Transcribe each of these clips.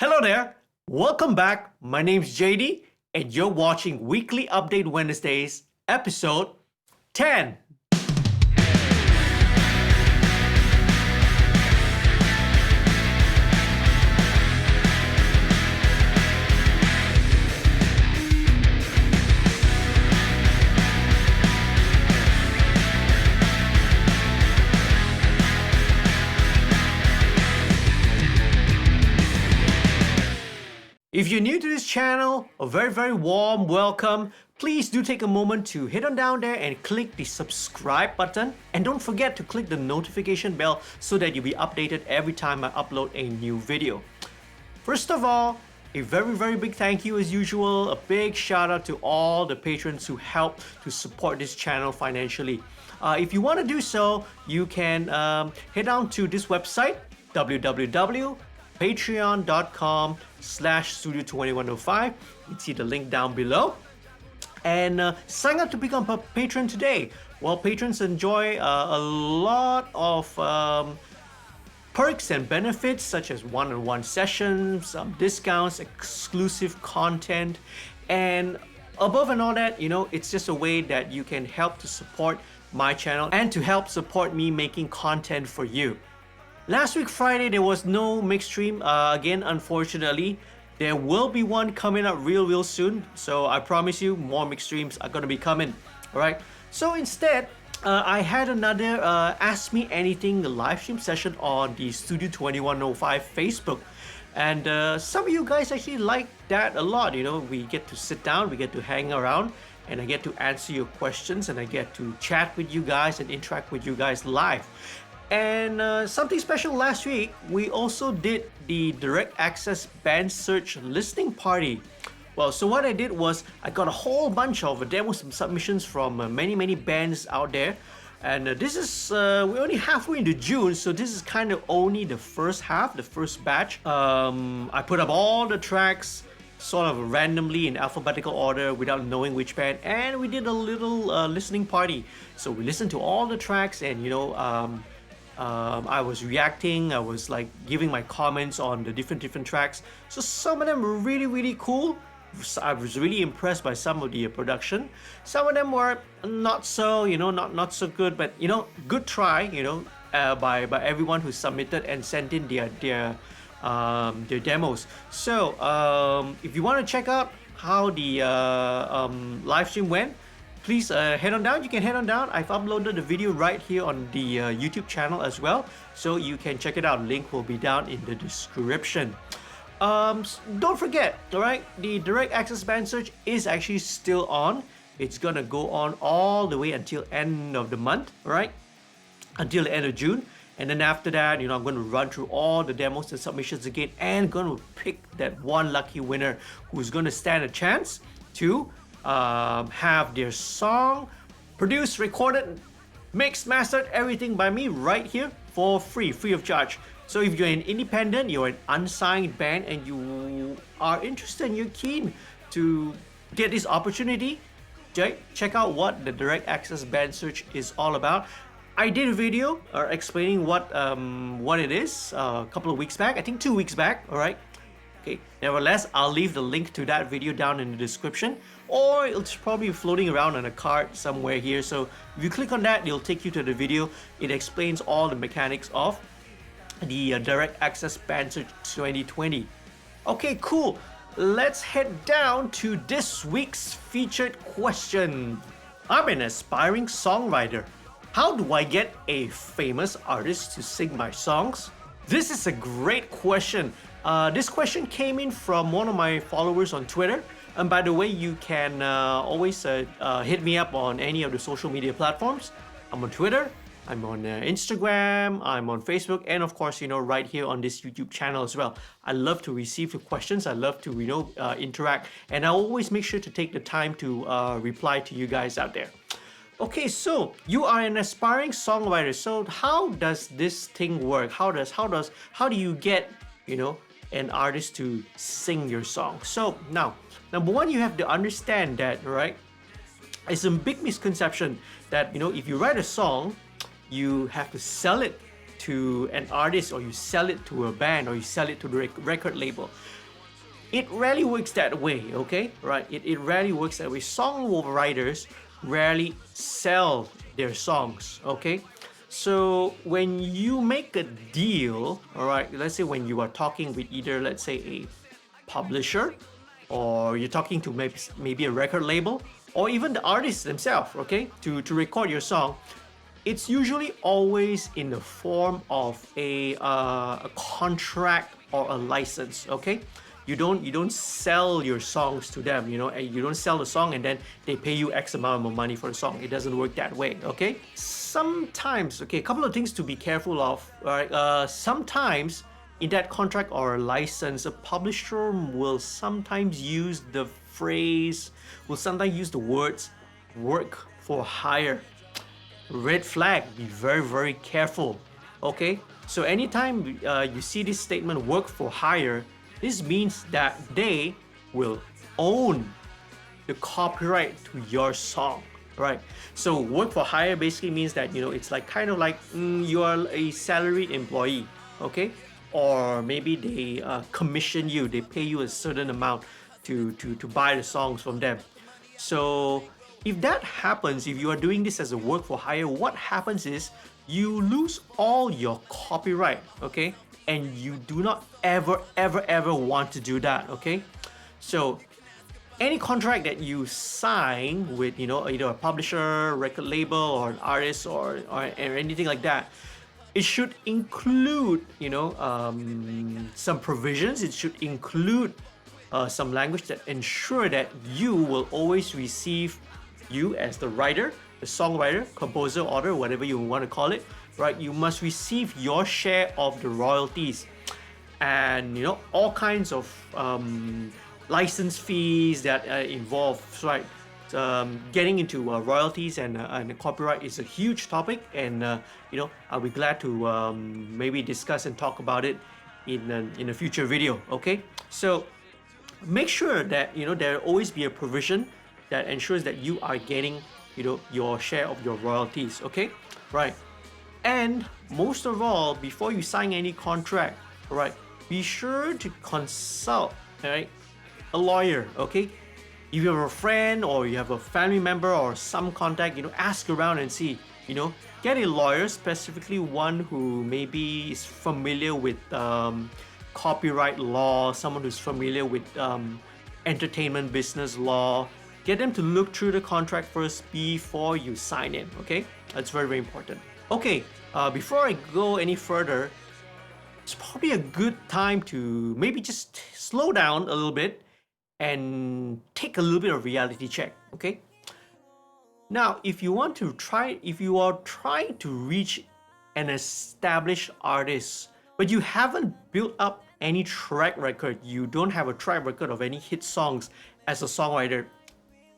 Hello there. Welcome back. My name's JD, and you're watching Weekly Update Wednesdays, episode 10. If you're new to this channel, a very warm welcome. Please do take a moment to head on down there and click the subscribe button. And don't forget to click the notification bell so that you'll be updated every time I upload a new video. First of all, a very big thank you as usual. A big shout out to all the patrons who help to support this channel financially. If you want to do so, you can head down to this website, www.patreon.com/studio2105. You can see the link down below. And sign up to become a patron today. Well, patrons enjoy a lot of perks and benefits such as one-on-one sessions, discounts, exclusive content, and above and all that, it's just a way that you can help to support my channel and to help support me making content for you. Last week Friday there was no MixStream again, unfortunately. There will be one coming up real soon, so I promise you more MixStreams are going to be coming. Alright, so instead I had another Ask Me Anything live stream session on the Studio 2105 Facebook, and some of you guys actually like that a lot. We get to sit down, we get to hang around, and I get to answer your questions, and I get to chat with you guys and interact with you guys live. And something special last week, we also did the direct access band search listening party. Well, so what I did was I got a whole bunch of demos and submissions from many bands out there. And this is, we're only halfway into June, so this is kind of only the first half, the first batch. I put up all the tracks sort of randomly in alphabetical order without knowing which band, and we did a little listening party. So we listened to all the tracks, and I was reacting, I was like giving my comments on the different tracks. So some of them were really cool. I was really impressed by some of the production. Some of them were not so, not so good, but good try, by everyone who submitted and sent in their demos. So if you want to check out how the live stream went, please head on down. You can head on down. I've uploaded the video right here on the YouTube channel as well, so you can check it out. Link will be down in the description. Don't forget, alright, the direct access band search is actually still on. It's gonna go on all the way until end of the month, alright, until the end of June. And then after that, I'm going to run through all the demos and submissions again, and going to pick that one lucky winner who's going to stand a chance to have their song produced, recorded, mixed, mastered, everything by me right here for free of charge. So if you're an independent, you're an unsigned band, and you are interested and you're keen to get this opportunity, check out what the direct access band search is all about. I did a video explaining what it is a couple of weeks back, I think 2 weeks back, alright? Okay. Nevertheless, I'll leave the link to that video down in the description, or it's probably floating around on a card somewhere here. So if you click on that, it'll take you to the video. It explains all the mechanics of the direct access band search 2020. Okay, cool. Let's head down to this week's featured question. I'm an aspiring songwriter. How do I get a famous artist to sing my songs? This is a great question. This question came in from one of my followers on Twitter. And by the way, you can always hit me up on any of the social media platforms. I'm on Twitter, I'm on Instagram, I'm on Facebook, and of course, right here on this YouTube channel as well. I love to receive the questions. I love to, interact, and I always make sure to take the time to reply to you guys out there. Okay, so you are an aspiring songwriter. So how does this thing work? How do you get, an artist to sing your song? So now, number one, you have to understand that, right? It's a big misconception that, if you write a song, you have to sell it to an artist, or you sell it to a band, or you sell it to the record label. It rarely works that way, okay? Right? It rarely works that way. Songwriters rarely sell their songs, okay? So when you make a deal, all right, let's say when you are talking with either, let's say, a publisher, or you're talking to maybe a record label, or even the artists themselves, okay, to record your song, it's usually always in the form of a contract or a license, okay? You don't sell your songs to them, and you don't sell the song and then they pay you X amount of money for the song. It doesn't work that way, okay? Sometimes, okay, a couple of things to be careful of, right? Sometimes in that contract or license, a publisher will sometimes use the phrase, will sometimes use the words work for hire. Red flag, be very, very careful, okay? So anytime you see this statement work for hire, this means that they will own the copyright to your song, right? So work for hire basically means that, it's like kind of like you are a salaried employee, okay? Or maybe they commission you, they pay you a certain amount to buy the songs from them. So if that happens, if you are doing this as a work for hire, what happens is you lose all your copyright, okay? And you do not ever want to do that, okay? So any contract that you sign with, either a publisher, record label, or an artist, or anything like that, it should include, some provisions. It should include some language that ensure that you will always receive, you as the writer, the songwriter, composer, author, whatever you want to call it, right? You must receive your share of the royalties, and all kinds of license fees that involve, right? Getting into royalties and copyright is a huge topic, and I'll be glad to maybe discuss and talk about it in a future video. Okay, so make sure that there always be a provision that ensures that you are getting your share of your royalties. Okay, right? And most of all, before you sign any contract, right, be sure to consult, right, a lawyer. Okay, if you have a friend or you have a family member or some contact, ask around and see, get a lawyer, specifically one who maybe is familiar with copyright law, someone who's familiar with entertainment business law. Get them to look through the contract first before you sign it, okay? That's very, very important. Okay, before I go any further, it's probably a good time to maybe just slow down a little bit and take a little bit of reality check, okay? Now, if you are trying to reach an established artist, but you haven't built up any track record, you don't have a track record of any hit songs as a songwriter,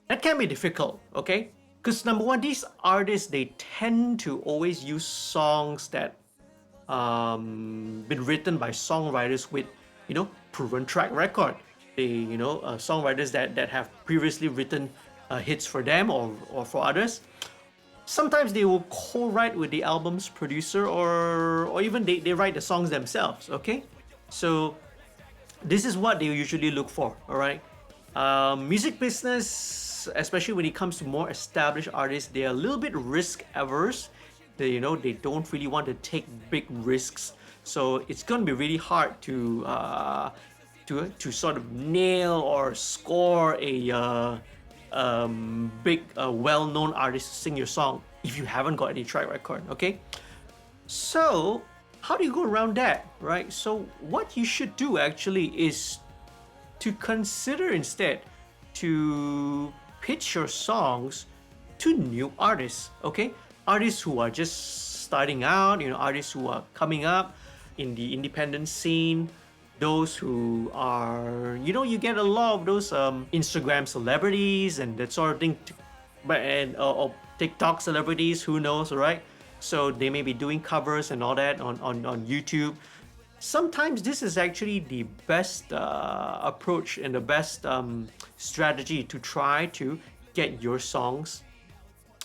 that can be difficult, okay? Because number one, these artists, they tend to always use songs that been written by songwriters with, proven track record. They, songwriters that have previously written hits for them or for others. Sometimes they will co-write with the album's producer, or even they write the songs themselves, okay? So this is what they usually look for, all right? Music business, especially when it comes to more established artists, they're a little bit risk averse. They don't really want to take big risks. So it's going to be really hard to sort of nail or score a big well-known artist to sing your song if you haven't got any track record, okay? So how do you go around that, right? So what you should do actually is to consider instead to pitch your songs to new artists, okay? Artists who are just starting out, artists who are coming up in the independent scene, those who are, you get a lot of those Instagram celebrities and that sort of thing, or TikTok celebrities, who knows, right? So they may be doing covers and all that on YouTube. Sometimes this is actually the best approach and the best strategy to try to get your songs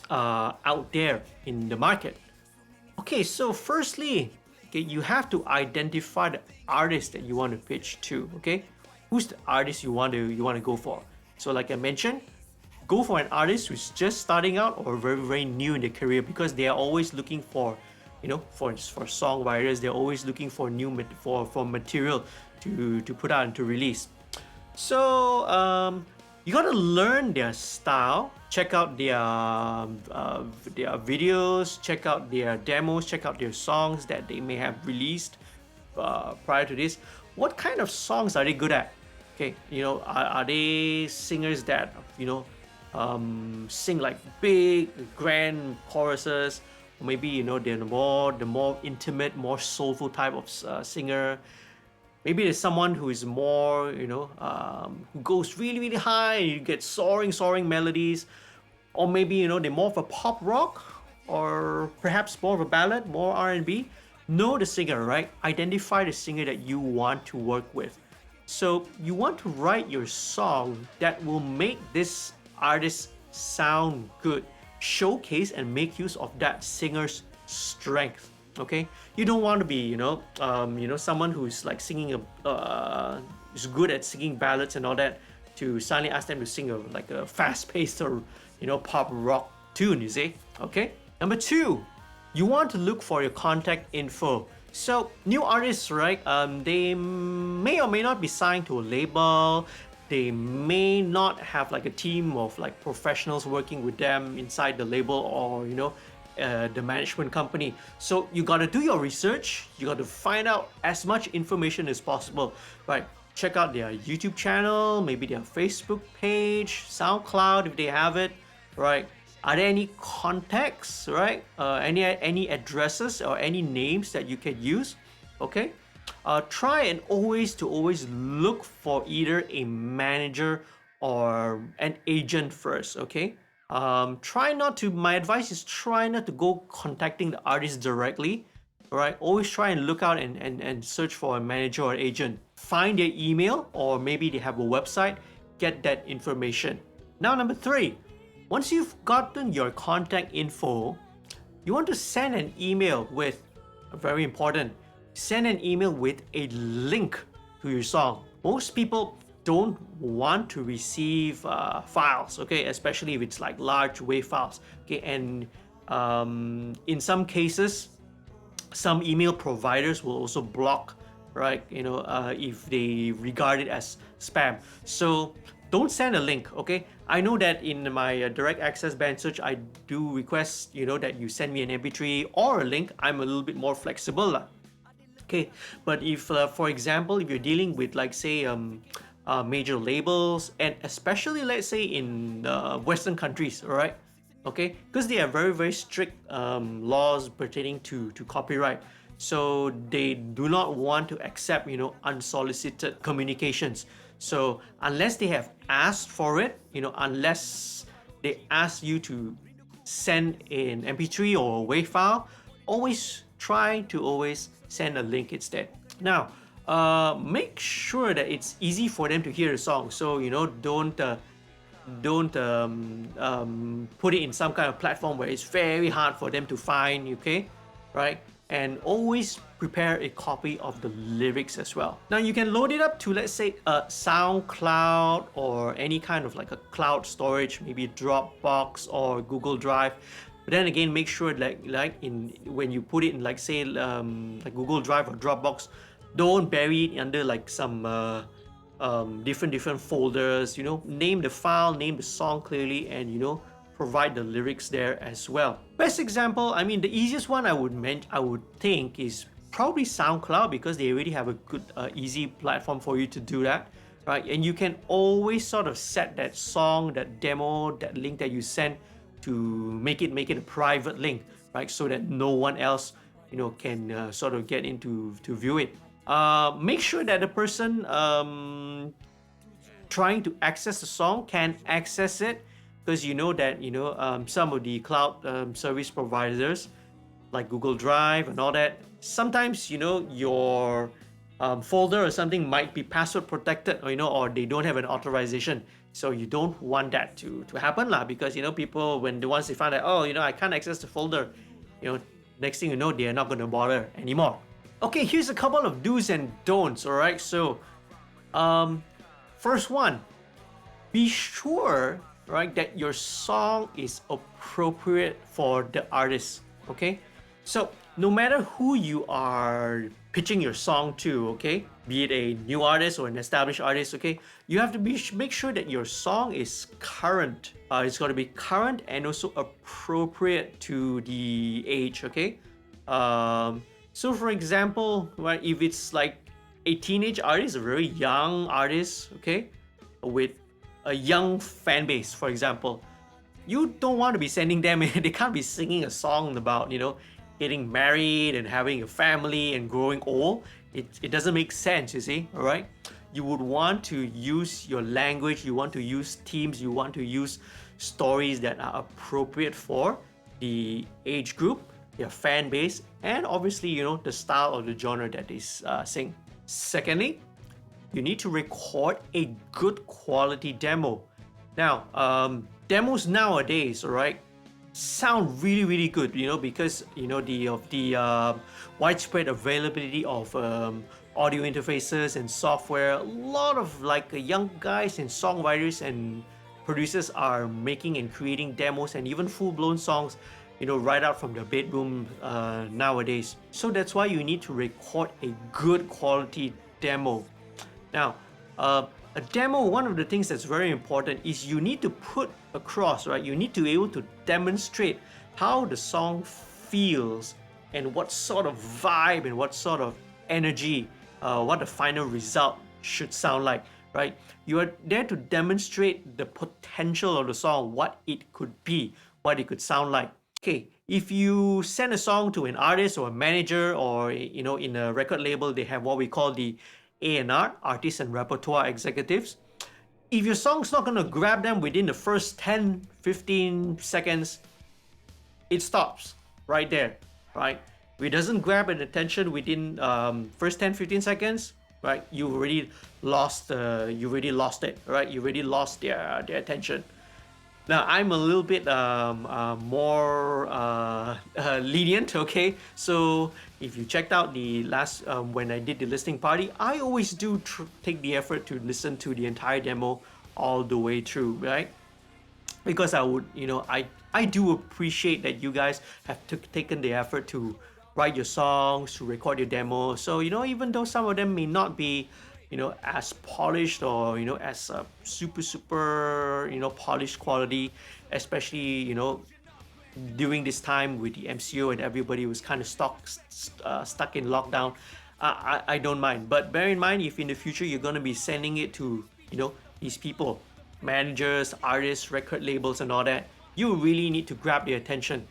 out there in the market. Okay, so firstly, okay, you have to identify the artist that you want to pitch to. Okay, who's the artist you want to go for? So like I mentioned, go for an artist who's just starting out or very new in their career, because they are always looking for, for songwriters, they're always looking for for material to put out and to release. So you gotta learn their style, check out their videos, check out their demos, check out their songs that they may have released prior to this. What kind of songs are they good at? Okay, are they singers that sing like big, grand choruses? Or maybe they're the more intimate, more soulful type of singer. Maybe there's someone who is more, who goes really high and you get soaring melodies. Or maybe, they're more of a pop rock, or perhaps more of a ballad, more R&B. Know the singer, right? Identify the singer that you want to work with. So you want to write your song that will make this artist sound good, showcase and make use of that singer's strength. Okay, you don't want to be someone who's like singing is good at singing ballads and all that, to suddenly ask them to sing a fast-paced or pop rock tune, you see. Okay, number 2, you want to look for your contact info. So new artists, right, they may or may not be signed to a label. They may not have like a team of like professionals working with them inside the label, or the management company. So you got to do your research. You got to find out as much information as possible, right? Check out their YouTube channel, maybe their Facebook page, SoundCloud if they have it, right? Are there any contacts, right? Any addresses or any names that you can use? Okay. Try and always look for either a manager or an agent first. Okay. My advice is try not to go contacting the artist directly. All right. Always try and look out and search for a manager or agent. Find their email, or maybe they have a website. Get that information. Now, number 3. Once you've gotten your contact info, you want to send an email with, very important, send an email with a link to your song. Most people don't want to receive files, okay, especially if it's like large WAV files, okay, and in some cases, some email providers will also block, right, if they regard it as spam. So don't send a link, okay? I know that in my direct access band search, I do request, that you send me an MP3 or a link. I'm a little bit more flexible. Okay, but if, for example, if you're dealing with like say major labels, and especially let's say in Western countries, all right, okay, because they have very strict laws pertaining to copyright. So they do not want to accept unsolicited communications. So unless they have asked for it, unless they ask you to send an MP3 or a WAV file, always try to always send a link instead. Now, make sure that it's easy for them to hear the song. So don't put it in some kind of platform where it's very hard for them to find. Okay, right? And always prepare a copy of the lyrics as well. Now you can load it up to, let's say, a SoundCloud or any kind of like a cloud storage, maybe Dropbox or Google Drive. But then again, make sure when you put it in like say like Google Drive or Dropbox, don't bury it under like some different folders. Name the file, name the song clearly, and provide the lyrics there as well. Best example, I mean, the easiest one I would think is probably SoundCloud, because they already have a good easy platform for you to do that, right? And you can always sort of set that song, that demo, that link that you send to make it a private link, right? So that no one else can sort of get into to view it. Make sure that the person trying to access the song can access it, because some of the cloud service providers like Google Drive and all that, sometimes your folder or something might be password protected, or they don't have an authorization. So you don't want that to happen because people, once they find out, I can't access the folder, next thing you know, they are not going to bother anymore. Okay, here's a couple of do's and don'ts. All right, so first one, be sure, right, that your song is appropriate for the artist. Okay, so no matter who you are pitching your song to, okay, be it a new artist or an established artist, okay, you have to make sure that your song is current. It's got to be current and also appropriate to the age. Okay, so for example, right, if it's like a teenage artist, a very young artist, okay, with a young fan base, for example, you don't want to be sending them they can't be singing a song about, you know, getting married and having a family and growing old. It doesn't make sense, you see, all right? You would want to use your language, you want to use themes, you want to use stories that are appropriate for the age group, their fan base, and obviously, you know, the style or the genre that they sing. Secondly, you need to record a good quality demo. Now, demos nowadays, all right, sound really good, you know, because you know the widespread availability of audio interfaces and software. A lot of like young guys and songwriters and producers are making and creating demos and even full-blown songs, you know, right out from their bedroom nowadays. So that's why you need to record a good quality demo. Now, a demo, one of the things that's very important is you need to put across, right? You need to be able to demonstrate how the song feels and what sort of vibe and what sort of energy, what the final result should sound like, right? You are there to demonstrate the potential of the song, what it could be, what it could sound like. Okay, if you send a song to an artist or a manager, or you know, in a record label, they have what we call the A&R, artists and repertoire executives. If your song's not going to grab them within the first 10-15 seconds, it stops right there, right? If it doesn't grab an attention within first 10-15 seconds, right, you already lost it, right? You already lost their attention. Now, I'm a little bit more lenient, okay? So if you checked out the last, when I did the listening party, I always do take the effort to listen to the entire demo all the way through, right? Because I would, you know, I do appreciate that you guys have taken the effort to write your songs, to record your demo. So, you know, even though some of them may not be, you know, as polished or, you know, as super, you know, polished quality, especially, you know, during this time with the MCO and everybody was kind of stuck in lockdown, I don't mind. But bear in mind, if in the future you're going to be sending it to, you know, these people, managers, artists, record labels and all that, you really need to grab their attention.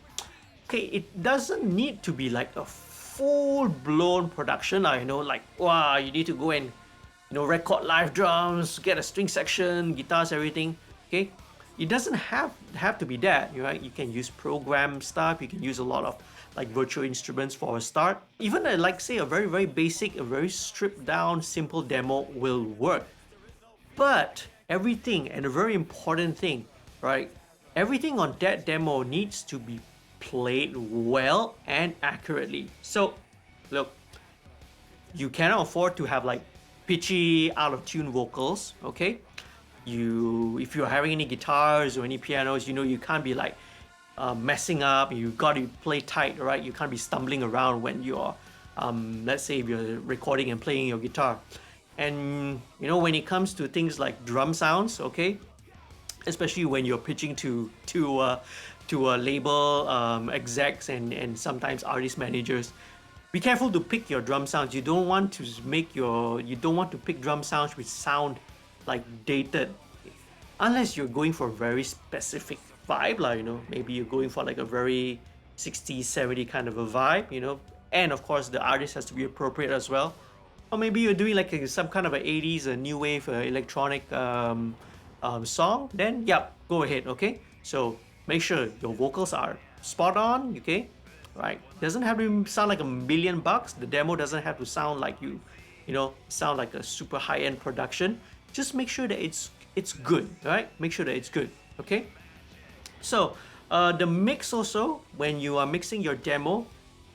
Okay, it doesn't need to be like a full-blown production, you know, like, wow, you need to go and, you know, record live drums, get a string section, guitars, everything. Okay, it doesn't have to be that, right? You can use program stuff, you can use a lot of like virtual instruments for a start. Even like say a very basic, a very stripped down simple demo will work. But everything, and a very important thing, right, everything on that demo needs to be played well and accurately. So look, you cannot afford to have like pitchy, out of tune vocals, okay? If you're having any guitars or any pianos, you know, you can't be like messing up. You got to play tight, right? You can't be stumbling around when you're, let's say, if you're recording and playing your guitar. And you know, when it comes to things like drum sounds, okay, especially when you're pitching to a label, execs and sometimes artist managers, be careful to pick your drum sounds. You don't want to pick drum sounds which sound like dated, unless you're going for a very specific vibe, like, you know, maybe you're going for like a very 60s 70 kind of a vibe, you know, and of course the artist has to be appropriate as well. Or maybe you're doing like some kind of a 80s, a new wave electronic song, then yeah, go ahead, okay? So make sure your vocals are spot on, okay? Right? Doesn't have to sound like $1,000,000. The demo doesn't have to sound like you know, sound like a super high-end production. Just make sure that it's good, right? Make sure that it's good, okay? So the mix also, when you are mixing your demo,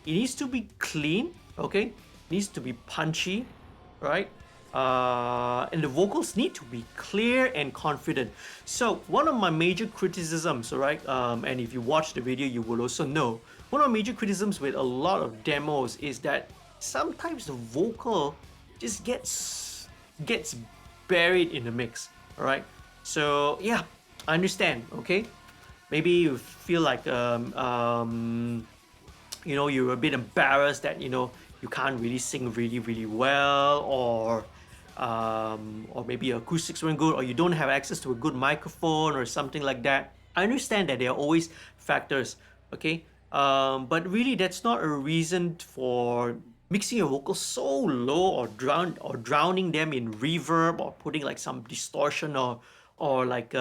it needs to be clean, okay? needs to be punchy, right? And the vocals need to be clear and confident. So one of my major criticisms, right? And if you watch the video, you will also know one of my major criticisms with a lot of demos is that sometimes the vocal just gets buried in the mix. All right. So yeah, I understand. Okay, maybe you feel like you're a bit embarrassed that you can't really sing really well, or maybe your acoustics weren't good, or you don't have access to a good microphone or something like that. I understand that there are always factors, okay, but really that's not a reason for mixing your vocals so low, or drowning them in reverb, or putting like some distortion or like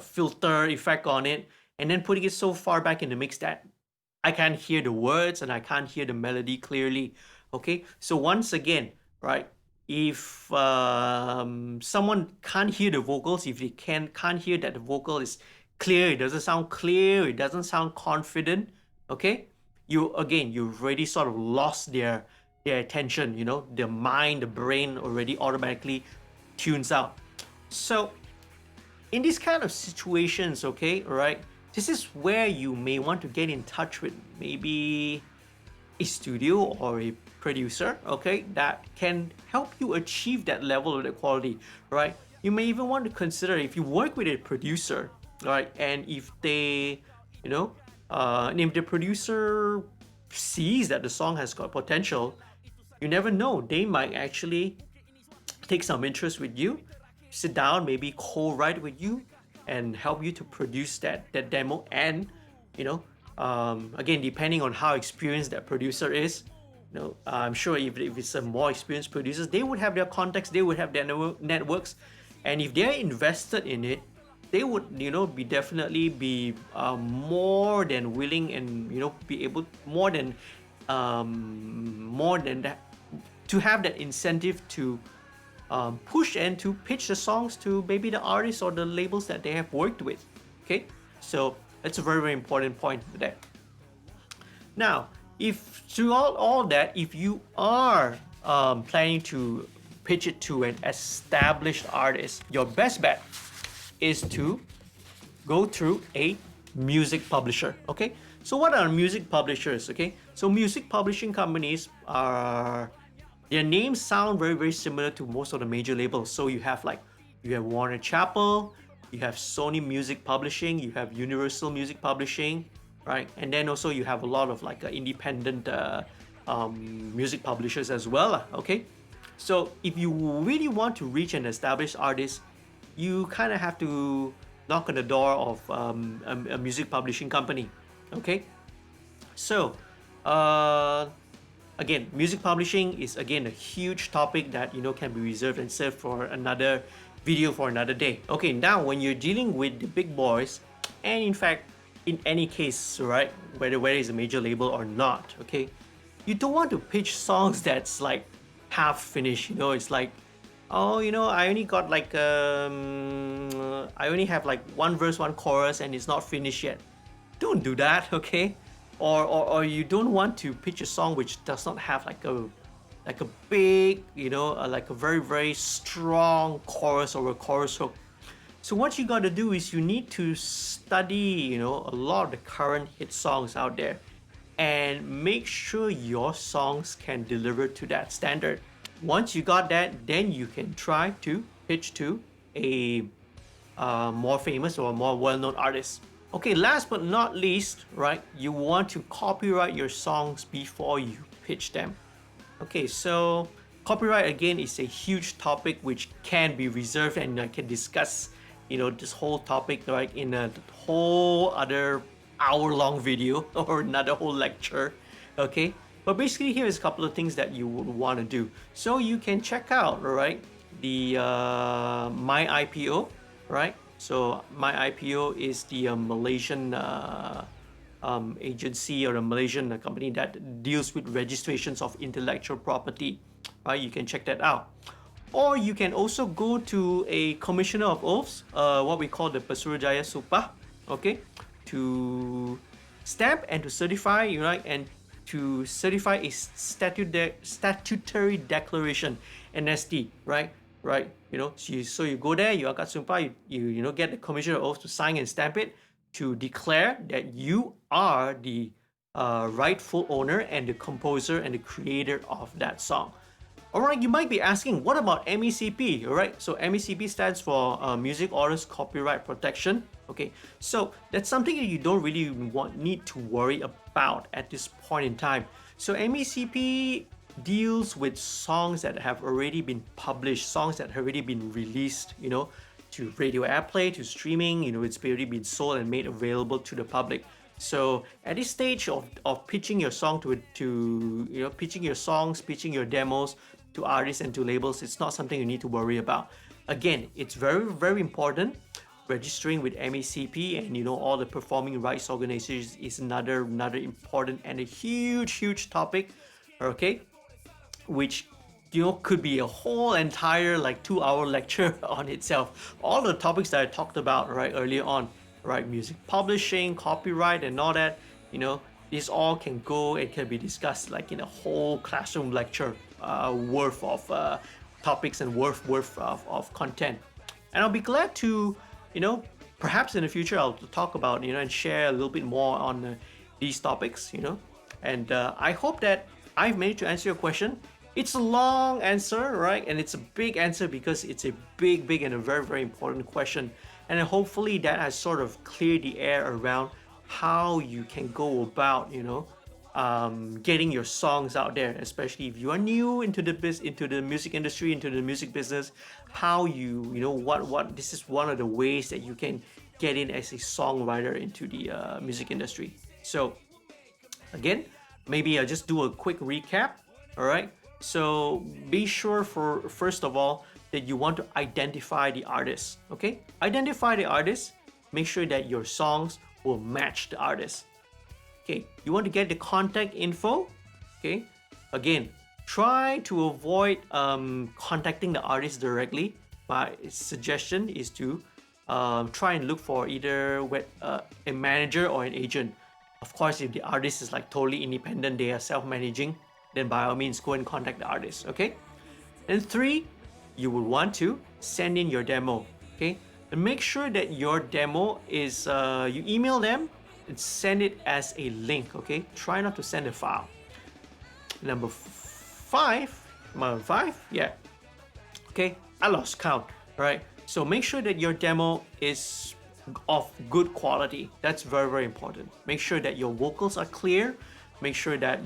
filter effect on it, and then putting it so far back in the mix that I can't hear the words and I can't hear the melody clearly. Okay, so once again, right? If someone can't hear the vocals, if they can't hear that the vocal is clear, it doesn't sound clear, it doesn't sound confident. Okay, you've already sort of lost their attention. The mind, the brain already automatically tunes out. So in these kind of situations, okay, right, this is where you may want to get in touch with maybe a studio or a producer, okay, that can help you achieve that level of the quality, right? You may even want to consider, if you work with a producer, right, and if they, and if the producer sees that the song has got potential, you never know, they might actually take some interest with you, sit down, maybe co-write with you, and help you to produce that demo. And again, depending on how experienced that producer is, I'm sure if it's a more experienced producer, they would have their contacts, they would have their networks, and if they're invested in it, they would be definitely be more than willing, and be able more than that, to have that incentive to push and to pitch the songs to maybe the artists or the labels that they have worked with. Okay, so that's a very important point there. Now, if through all that, if you are planning to pitch it to an established artist, your best bet is to go through a music publisher. Okay, so what are music publishers? Okay, so music publishing companies are, their names sound very similar to most of the major labels. So you have Warner Chappell, you have Sony Music Publishing, you have Universal Music Publishing, right? And then also you have a lot of independent music publishers as well. Okay, so if you really want to reach an established artist, you kind of have to knock on the door of a music publishing company. Okay, so again, music publishing is again a huge topic that can be reserved and served for another video for another day. Okay, now when you're dealing with the big boys, and in fact, in any case, right, whether it's a major label or not, okay, you don't want to pitch songs that's like half finished. It's like, oh, I only got I only have like one verse, one chorus, and it's not finished yet. Don't do that, okay? Or you don't want to pitch a song which does not have like a big, like a very strong chorus or a chorus hook. So what you got to do is you need to study, a lot of the current hit songs out there, and make sure your songs can deliver to that standard. Once you got that, then you can try to pitch to a more famous or more well-known artist. Okay, last but not least, right, you want to copyright your songs before you pitch them. Okay, so copyright again is a huge topic which can be reserved, and I can discuss, this whole topic, right, in a whole other hour-long video or another whole lecture. Okay, but basically here is a couple of things that you would want to do. So you can check out, right, the My IPO, right? So My IPO is the Malaysian agency, or a Malaysian company that deals with registrations of intellectual property, right? You can check that out. Or you can also go to a commissioner of oaths, what we call the Pesuruhjaya Sumpah, okay, to stamp and to certify, right, and to certify a statutory declaration, NSD, right? Right, so you go there, you akad sumpah, you get the commissioner oath to sign and stamp it to declare that you are the rightful owner and the composer and the creator of that song. All right, you might be asking, what about MECP? All right, so MECP stands for Music Artist Copyright Protection. Okay, so that's something that you don't really need to worry about at this point in time. So MECP deals with songs that have already been published, songs that have already been released, to radio airplay, to streaming, it's already been sold and made available to the public. So at this stage of pitching your song pitching your songs, pitching your demos to artists and to labels, it's not something you need to worry about. Again, it's very, very important. Registering with MECP and all the performing rights organizations is another important and a huge topic, okay, which could be a whole entire 2-hour lecture on itself. All the topics that I talked about right earlier on, right, music publishing, copyright, and all that, this all can go and can be discussed in a whole classroom lecture worth of topics and worth of content. And I'll be glad to perhaps in the future I'll talk about and share a little bit more on these topics, and I hope that I've managed to answer your question. It's a long answer, right? And it's a big answer because it's a big and a very important question. And hopefully that has sort of cleared the air around how you can go about, getting your songs out there, especially if you are new into the music industry, into the music business. How what this is one of the ways that you can get in as a songwriter into the music industry. So again, maybe I'll just do a quick recap. All right. So be sure first of all that you want to identify the artist. Okay, identify the artist. Make sure that your songs will match the artist. Okay, you want to get the contact info. Okay, again, try to avoid contacting the artist directly. My suggestion is to try and look for either a manager or an agent. Of course, if the artist is totally independent, they are self-managing, then by all means go and contact the artist. Okay, and 3, you will want to send in your demo. Okay, and make sure that your demo is you email them and send it as a link. Okay, try not to send a file. Number 5, yeah. Okay, I lost count. All right, so make sure that your demo is of good quality. That's very important. Make sure that your vocals are clear. Make sure that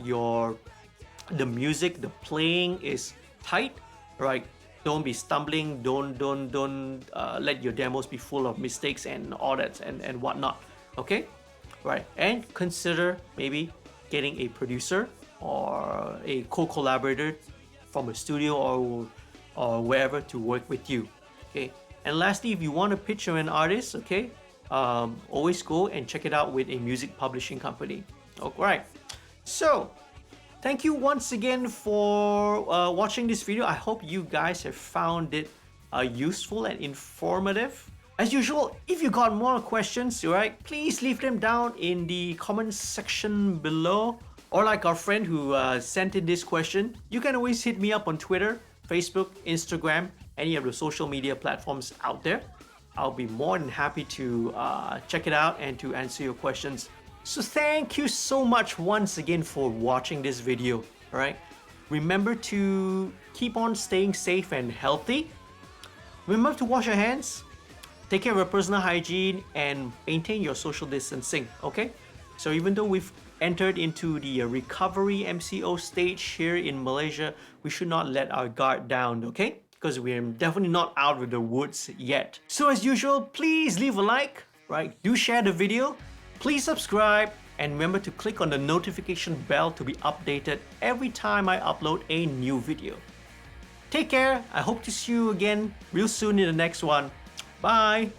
the music, the playing is tight. Right, don't be stumbling. Don't let your demos be full of mistakes and all that and whatnot. Okay, right, and consider maybe getting a producer or a co-collaborator from a studio or wherever to work with you. Okay, and lastly, if you want to pitch to an artist, okay, always go and check it out with a music publishing company. All right, so thank you once again for watching this video. I hope you guys have found it useful and informative. As usual, if you got more questions, right, please leave them down in the comment section below. Or like our friend who sent in this question, you can always hit me up on Twitter, Facebook, Instagram, any of the social media platforms out there. I'll be more than happy to check it out and to answer your questions. So thank you so much once again for watching this video. All right, remember to keep on staying safe and healthy. Remember to wash your hands, take care of your personal hygiene, and maintain your social distancing. Okay, so even though we've entered into the recovery MCO stage here in Malaysia, we should not let our guard down, okay? Because we're definitely not out of the woods yet. So as usual, please leave a like, right? Do share the video, please subscribe, and remember to click on the notification bell to be updated every time I upload a new video. Take care. I hope to see you again real soon in the next one. Bye.